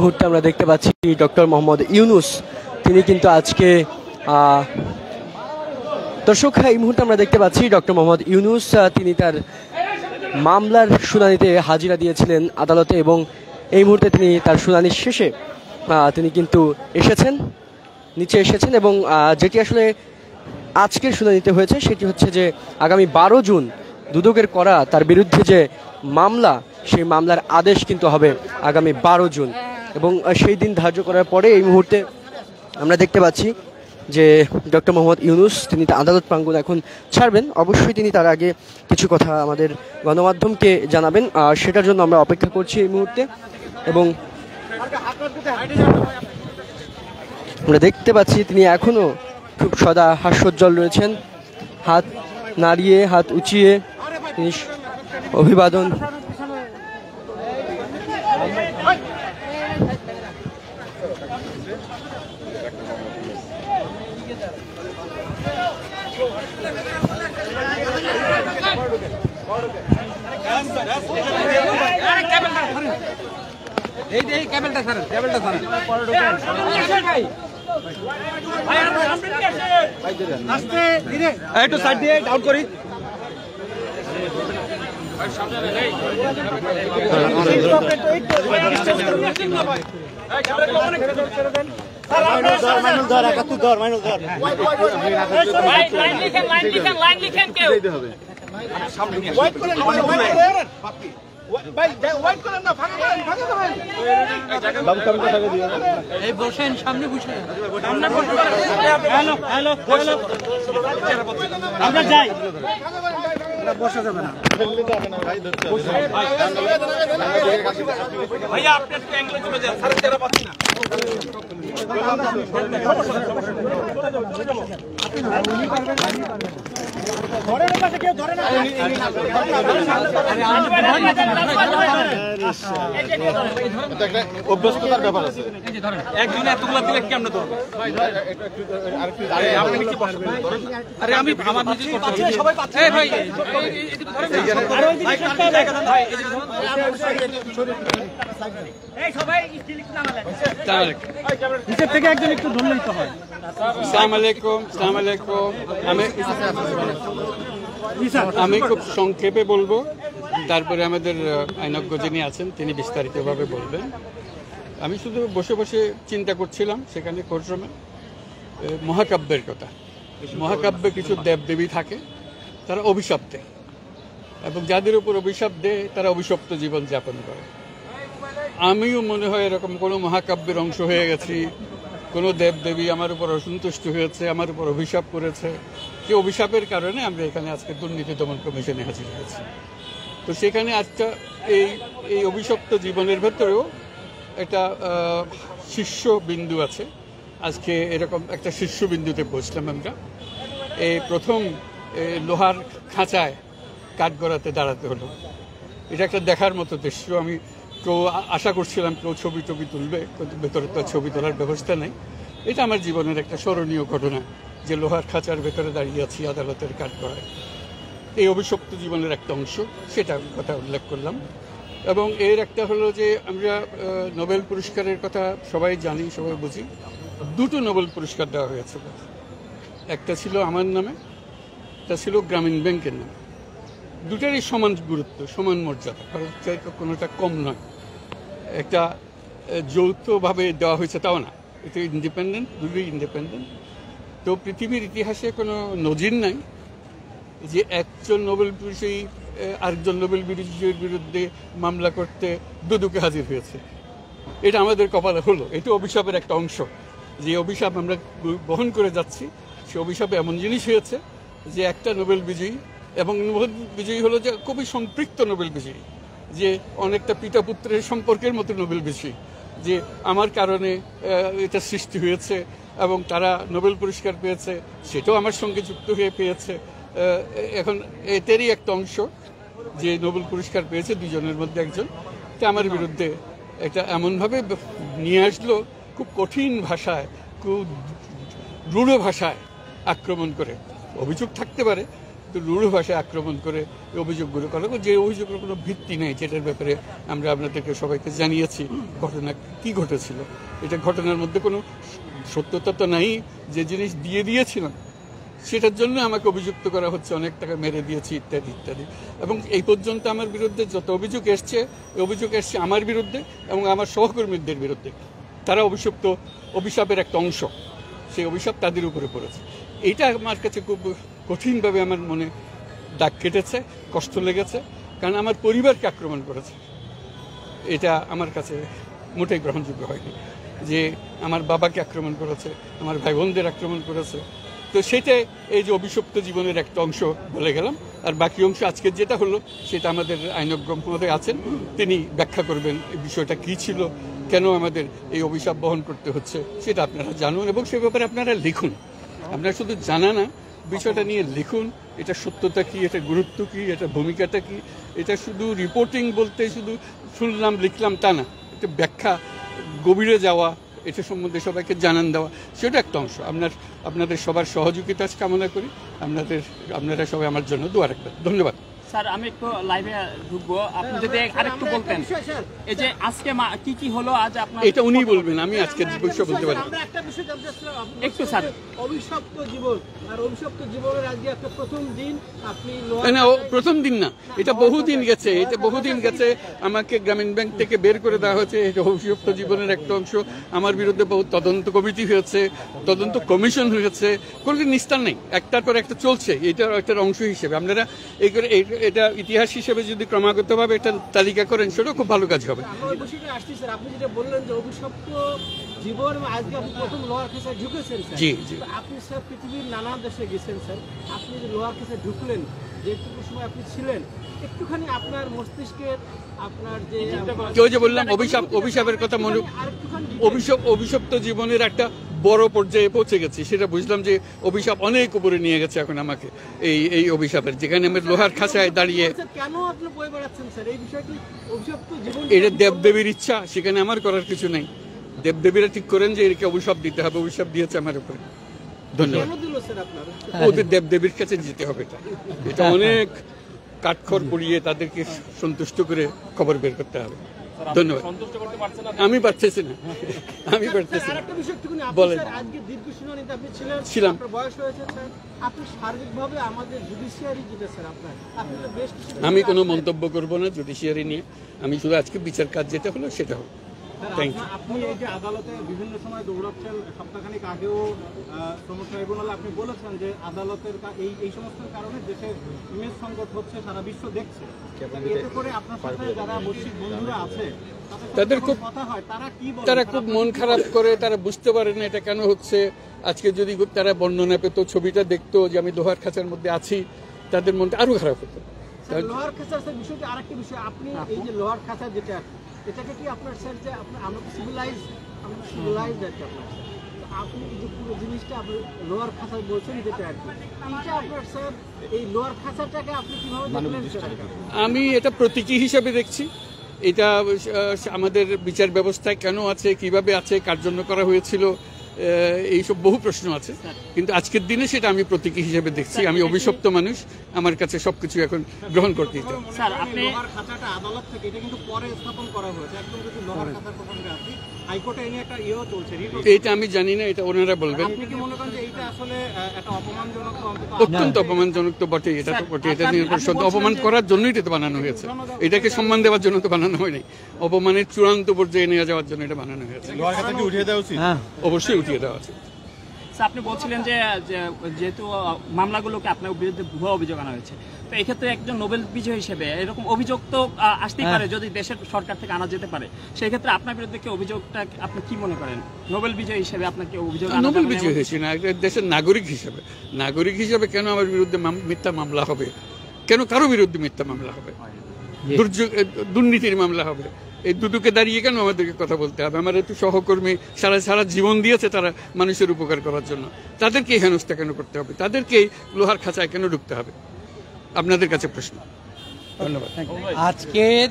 মুহূর্তে আমরা দেখতে পাচ্ছি ডক্টর মোহাম্মদ ইউনূস তিনি কিন্তু আজকে দর্শক এই মুহূর্তে আমরা দেখতে পাচ্ছি ডক্টর মোহাম্মদ ইউনূস তিনি তার মামলার শুনানিতে হাজিরা দিয়েছিলেন আদালতে এবং এই মুহূর্তে তিনি তার শুনানির শেষে তিনি কিন্তু নিচে এসেছেন এবং যেটি আসলে আজকের শুনানিতে হয়েছে সেটি হচ্ছে যে আগামী 12 জুন দুদকের করা তার বিরুদ্ধে যে মামলা সেই মামলার আদেশ কিন্তু হবে আগামী 12 জুন এবং সেই দিন ধার্য করার পরে এই মুহূর্তে আমরা দেখতে পাচ্ছি যে ডক্টর মোহাম্মদ ইউনূস তিনি আদালত প্রাঙ্গণ এখন ছাড়বেন। অবশ্যই তিনি তার আগে কিছু কথা আমাদের গণমাধ্যমকে জানাবেন, সেটার জন্য আমরা অপেক্ষা করছি এই মুহূর্তে। এবং আমরা দেখতে পাচ্ছি তিনি এখনও খুব সদা হাস্যোজ্জ্বল রয়েছেন, হাত নাড়িয়ে হাত উঁচিয়ে তিনি অভিবাদন একটু সাইড দিয়ে ডাউন করি। বসেন সামনে বসে আমরা যাই বসা যাবে না ভাইয়া আপনি একটু অ্যাঙ্গেলে চলে যান সাড়ে 13 পাচ্ছি না ধরেন পাশে কেউ ধরে না অভ্যস্ততার ব্যাপার আছে একজনে এতগুলো দিলে কেমনে ধরবো আপনি নিচে বসেন আরে আমি আমার নিচে করতে সবাই পাচ্ছে এই ভাই এই সবাই স্টিল একটু নামালেন নিচে থেকে একজন একটু ধরলে তো হয়। আসসালামু আলাইকুম। আসসালামু আলাইকুম। আমি খুব সংক্ষেপে বলবো, তারপরে আমাদের আইনজ্ঞ যিনি আছেন তিনি বিস্তারিতভাবে বলবেন। আমি শুধু বসে বসে চিন্তা করছিলাম সেখানে কোর্টরুমে মহাকাব্যের কথা। মহাকাব্যে কিছু দেবদেবী থাকে, তারা অভিশাপ দেয় এবং যাদের উপর অভিশাপ দেয় তারা অভিশপ্ত জীবন যাপন করে। আমিও মনে হয় এরকম কোনো মহাকাব্যের অংশ হয়ে গেছি, কোনো দেবদেবী আমার উপর অসন্তুষ্ট হয়েছে, আমার উপর অভিশাপ করেছে। যে অভিশাপের কারণে আমরা এখানে আজকে দুর্নীতি দমন কমিশনে হাজির হয়েছি। তো সেখানে আজকে এই অভিশপ্ত জীবনের ভেতরেও একটা শীর্ষ বিন্দু আছে। আজকে এরকম একটা শীর্ষ বিন্দুতে পৌঁছলাম আমরা। এই প্রথম লোহার খাঁচায় কাঠগড়াতে দাঁড়াতে হলো। এটা একটা দেখার মতো দৃশ্য। আমি কেউ আশা করছিলাম কেউ ছবি তুলবে, কিন্তু ভেতরে তো ছবি তোলার ব্যবস্থা নেই। এটা আমার জীবনের একটা স্মরণীয় ঘটনা যে লোহার খাঁচার ভেতরে দাঁড়িয়ে আছি আদালতের কাঠগড়ায়। এই অভিশপ্ত জীবনের একটা অংশ, সেটা কথা উল্লেখ করলাম। এবং এর একটা হলো যে আমরা নোবেল পুরস্কারের কথা সবাই জানি, সবাই বুঝি। দুটো নোবেল পুরস্কার দেওয়া হয়েছিল, একটা ছিল আমার নামে, একটা ছিল গ্রামীণ ব্যাংকের নামে। দুটারই সমান গুরুত্ব, সমান মর্যাদা, কারণ কোনোটা কম নয়। একটা যৌথভাবে দেওয়া হয়েছে তাও না, এটা ইন্ডিপেন্ডেন্ট, দুটোই ইন্ডিপেন্ডেন্ট। তো পৃথিবীর ইতিহাসে কোনো নজির নাই যে একজন নোবেল বিজয়ী আরেকজন নোবেল বিজয়ীর বিরুদ্ধে মামলা করতে দুদকে হাজির হয়েছে। এটা আমাদের কপালে হলো। এটা অভিশাপের একটা অংশ। যে অভিশাপ আমরা বহন করে যাচ্ছি, সে অভিশাপে এমন জিনিস হয়েছে যে একটা নোবেল বিজয়ী, এবং নোবেল বিজয়ী হলো যে খুবই সম্পৃক্ত নোবেল বিজয়ী, যে অনেকটা পিতা পুত্রের সম্পর্কের মতো নোবেল বিজয়ী, যে আমার কারণে এটা সৃষ্টি হয়েছে এবং তারা নোবেল পুরস্কার পেয়েছে, সেটাও আমার সঙ্গে যুক্ত হয়ে পেয়েছে। এখন এটারই একটা অংশ যে নোবেল পুরস্কার পেয়েছে দুজনের মধ্যে একজন। এটা আমার বিরুদ্ধে এটা এমনভাবে নিয়ে আসলো, খুব কঠিন ভাষায়, খুব দৃঢ় ভাষায় আক্রমণ করে। অভিযোগ থাকতে পারে, তো রূঢ় ভাষায় আক্রমণ করে এই অভিযোগগুলো করা, যে অভিযোগের কোনো ভিত্তি নেই, যেটার ব্যাপারে আমরা আপনাদেরকে সবাইকে জানিয়েছি ঘটনা কি ঘটেছিল। এটা ঘটনার মধ্যে কোনো সত্যতা তো নাই, যে জিনিস দিয়ে দিয়েছিলাম সেটার জন্য আমাকে অভিযুক্ত করা হচ্ছে, অনেক টাকা মেরে দিয়েছি ইত্যাদি ইত্যাদি। এবং এই পর্যন্ত আমার বিরুদ্ধে যত অভিযোগ এসছে, এই অভিযোগ এসছে আমার বিরুদ্ধে এবং আমার সহকর্মীদের বিরুদ্ধে। তারা অভিশাপের একটা অংশ, সেই অভিশাপ তাদের উপরে পড়েছে। এইটা আমার কাছে খুব কঠিনভাবে আমার মনে দাগ কেটেছে, কষ্ট লেগেছে, কারণ আমার পরিবারকে আক্রমণ করেছে। এটা আমার কাছে মোটেই গ্রহণযোগ্য হয়নি, যে আমার বাবাকে আক্রমণ করেছে, আমার ভাই বোনদের আক্রমণ করেছে। তো সেটাই এই যে অভিশপ্ত জীবনের একটা অংশ বলে গেলাম। আর বাকি অংশ আজকের যেটা হলো সেটা আমাদের আইনজ্ঞ মহোদয় আছেন, তিনি ব্যাখ্যা করবেন এই বিষয়টা কী ছিল, কেন আমাদের এই অভিশাপ বহন করতে হচ্ছে সেটা আপনারা জানুন এবং সে ব্যাপারে আপনারা লিখুন। আপনারা শুধু জানা না, বিষয়টা নিয়ে লিখুন, এটা সত্যতা কি, এটা গুরুত্ব কি, এটা ভূমিকাটা কি। এটা শুধু রিপোর্টিং বলতে শুধু শুনলাম লিখলাম তা না, এটা ব্যাখ্যা, গভীরে যাওয়া, এটা সম্বন্ধে সবাইকে জানান দেওয়া, সেটা একটা অংশ। আপনাদের সবার সহযোগিতা কামনা করি। আপনারা সবাই আমার জন্য দোয়া রাখবেন। ধন্যবাদ। স্যার, আমি একটু লাইভে ঢুকবো, আপনি যদি আরেকটু বলতেন এই যে আজকে কি কি হলো আজ আপনার। এটা উনি বলবেন, আমি আজকে বিষয় বলতে পারি আমরা একটা বিষয় জানতে চাচ্ছিলাম, একটু স্যার। অভিশপ্ত জীবন আর অভিশপ্ত জীবনের আজকে একটা প্রথম দিন, আপনি না, প্রথম দিন না, এটা বহুদিন গেছে, এটা বহুদিন গেছে। আমাকে গ্রামীণ ব্যাংক থেকে বের করে দেওয়া হয়েছে, এটা অভিশপ্ত জীবনের একটা অংশ। আমার বিরুদ্ধে বহু তদন্ত কমিটি হয়েছে, তদন্ত কমিশন হয়েছে, কোনো নিস্তার নেই, একটার পর একটা চলছে। এটার একটা অংশ হিসেবে আপনারা এটা ইতিহাস হিসেবে যদি ক্রমাগতভাবে একটা তালিকা করেন, সেটাও খুব ভালো কাজ হবে। আমরা ওই বিষয়টা আসছি স্যার, আপনি যেটা বললেন যে অভিশপ্ত জীবন, আজকে আপনি প্রথম লোহার খেসায় ঢুকেছেন স্যার। জি জি। আপনি স্যার পৃথিবীর নানা দেশে গেছেন স্যার, আপনি যে লোহার খেসায় ঢুকলেন, যেটুকু সময় আপনি ছিলেন, একটুখানি আপনার মস্তিষ্কের আপনার যে কেউ যে বললাম অভিশাপের কথা মনে, অভিশপ্ত জীবনের একটা বড় পর্যায়ে পৌঁছে গেছি, সেটা বুঝলাম যে অভিশাপ অনেক উপরে নিয়ে গেছে এখন আমাকে। এই অভিশাপের, যেখানে আমি লোহার খাঁচায় দাঁড়িয়ে, কেন আপনি বই বেড়াচ্ছেন স্যার এই বিষয়টি? অভিশপ্ত জীবন এটা দেবদেবীর ইচ্ছা, সেখানে আমার করার কিছু নেই। দেবদেবীরা ঠিক করেন যে একে অভিশাপ দিতে হবে, অভিশাপ দিয়েছে আমার উপরে। ধন্যবাদ। ওদের দেবদেবীর কাছে যেতে হবে, এটা অনেক কাঠখড় পুড়িয়ে তাদেরকে সন্তুষ্ট করে খবর বের করতে হবে। ধন্যবাদ। আমি পারতেছি না, আমি পারতেছি না। বলেন। ছিলাম। আমি কোনো মন্তব্য করব না জুডিশিয়ারি নিয়ে, আমি শুধু আজকে বিচার কাজ যেটা হলো সেটা হলো। Thank you. আপনি এই যে আদালতে বিভিন্ন সময় দৌড়াচ্ছেন, সপ্তাহখানিক আগেও শ্রমিক ট্রাইব্যুনাল আপনি বলেছেন যে আদালতের এই সমস্ত কারণে দেশের ইমেজ সংকট হচ্ছে, সারা বিশ্ব দেখছে। এতে করে আপনার সাথে যারা বৈশ্বিক বন্ধুরা আছে তাদের খুব কথা হয়, তারা খুব মন খারাপ করে, তারা বুঝতে পারে না এটা কেন হচ্ছে। আজকে যদি তারা বর্ণনা পেত, ছবিটা দেখতো যে আমি লোহার খাঁচার মধ্যে আছি, তাদের মনটা আরো খারাপ হতো। লোহার খাঁচার বিষয়টি আরেকটি বিষয়, আপনি এই যে লোহার খাঁচা যেটা, এটাকে কি আপনার স্যার যে আমরা সিভিলাইজ একটা আপনি যে পুরো জিনিসটা আপনি লোহার খাঁচা বলছেন যেটা আর কি, এইটা আপনার স্যার এই লোহার খাঁচাটাকে আপনি কিভাবে দেখলেন? আমি এটা প্রতীকী হিসাবে দেখছি। এটা আমাদের বিচার ব্যবস্থায় কেন আছে, কিভাবে আছে, কার জন্য করা হয়েছিল, এইসব বহু প্রশ্ন আছে, কিন্তু আজকের দিনে সেটা আমি প্রতীকী হিসেবে দেখছি। আমি অভিশপ্ত মানুষ, আমার কাছে সবকিছু এখন গ্রহণ করতে দিতে হবে। স্যার, আপনি লোহার খাঁচাটা আদালত থেকে এটা কিন্তু পরে স্থাপন করা হয়েছে, একদম যদি লোহার খাঁচার প্রসঙ্গে আসি, হাইকোর্টে এনে একটা চলছে। এটা আমি জানি না, এটা ওনারা বলবেন। আপনি কি মনে করেন যে এইটা আসলে একটা অপমানজনক? অত্যন্ত অপমানজনক তো বটেই, এটা তো বটে। এটা নিয়ে অপমান করার জন্যই এটা বানানো হয়েছে, এটাকে সম্মান দেওয়ার জন্য তো বানানো হয়নি, অপমানের চূড়ান্ত পর্যায়ে নিয়ে যাওয়ার জন্য এটা বানানো হয়েছে। লোহার খাঁচা কি উঠিয়ে দেওয়া উচিত? অবশ্যই উঠিয়ে দেওয়া উচিত। আপনি বলছিলেন যে যেহেতু মামলাগুলোকে আপনার বিরুদ্ধে ভুয়া অভিযোগ আনা হয়েছে, তো এক্ষেত্রে একজন নোবেল বিজয়ী হিসেবে এরকম অভিযোগ তো আসতেই পারে, যদি দেশের সরকার থেকে আনা যেতে পারে। সেই ক্ষেত্রে আপনার বিরুদ্ধে কি অভিযোগটা আপনি কি মনে করেন? নোবেল বিজয়ী হিসেবে আপনাকে অভিযোগ? নোবেল বিজয়ী হয়েছি না, দেশের নাগরিক হিসেবে কেন আমার বিরুদ্ধে মিথ্যা মামলা হবে? কেন কারো বিরুদ্ধে মিথ্যা মামলা হবে? দুর্নীতির মামলা হবে? এই দুটোকে দাঁড়িয়ে কেন আমাদেরকে কথা বলতে হবে? আমার একটু সহকর্মী সারা জীবন দিয়েছে তারা মানুষের উপকার করার জন্য, তাদেরকে হেনস্থা কেন করতে হবে? তাদেরকে লোহার খাঁচায় কেন ঢুকতে হবে? আপনাদের কাছে প্রশ্ন। ধন্যবাদ। আজকের